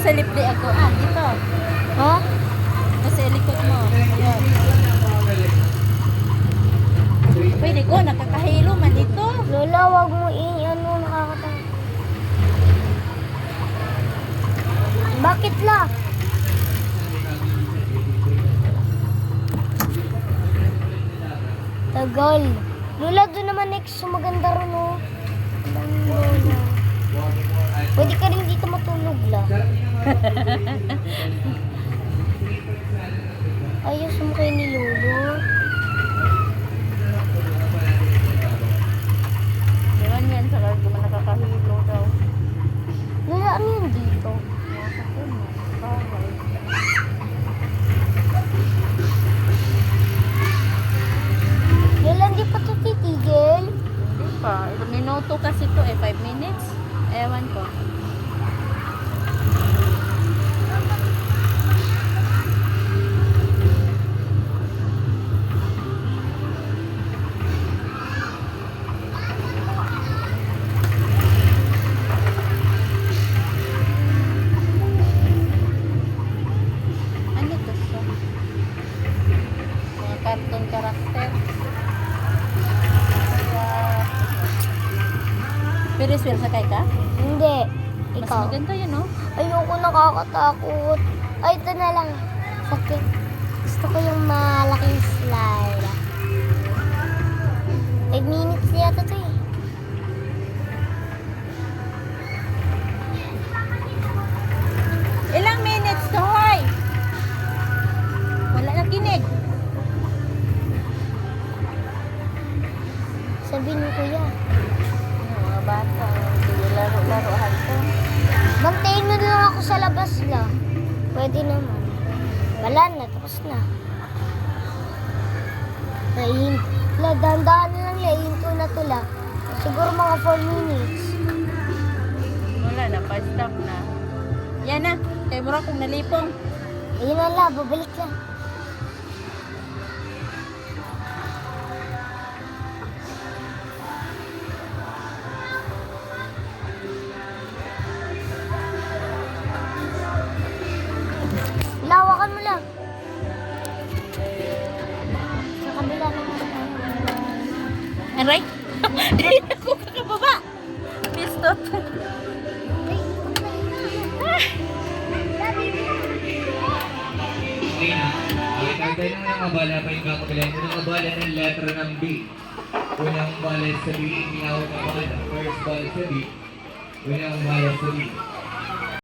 sa lipdi ako. Dito. Ha? Nasa likod mo. Ayan. Pwede ko, nakakahilo man dito. Lola, wag mo ano, nakakatawa. Bakit la? Tagal. Lola, doon naman next maganda rin, oh. Lola. Pwede ka rin dito matulog, la. Ayos mo kayo ni Lolo. Diyan yan, sa largo man nakakahilo daw. Lola, ano yun dito? Lola, hindi pa ito titigil. Hindi pa. Ilang minuto kasi to 5 minutes. Ewan ko. Ano to siya? Mga cartoon character. Ferris wheel sakay ka? Hindi. Mas Ikaw. maganda yun, no? Ayoko, nakakatakot. Ay, ito na lang. Sakit. Gusto ko yung malaking slide. 5 minutes yata ito eh. Ilang minutes to, hoy? Wala na kinig. Sabihin mo kuya. Mga bata, hindi laro-larohan to. Bantayin mo na lang ako sa labas la. Pwede naman. Wala na, tapos na. La, dahan-dahan na lang la. Hinto na to la. Siguro mga 4 minutes. Wala na, pa-stop na. Yan na, kay mura kong nalipong. Ayun na la, babalik lang. Lawakan mo lang. Sa kabila naman. Aray? Hindi ako kakababa. Pistot. Okay na. Tayo ng mga bala pa yung kakabalain. Unang bala ng letra ng B. Unang bala sa B, inihawag na bala. First ball sa B. Unang bala sa B.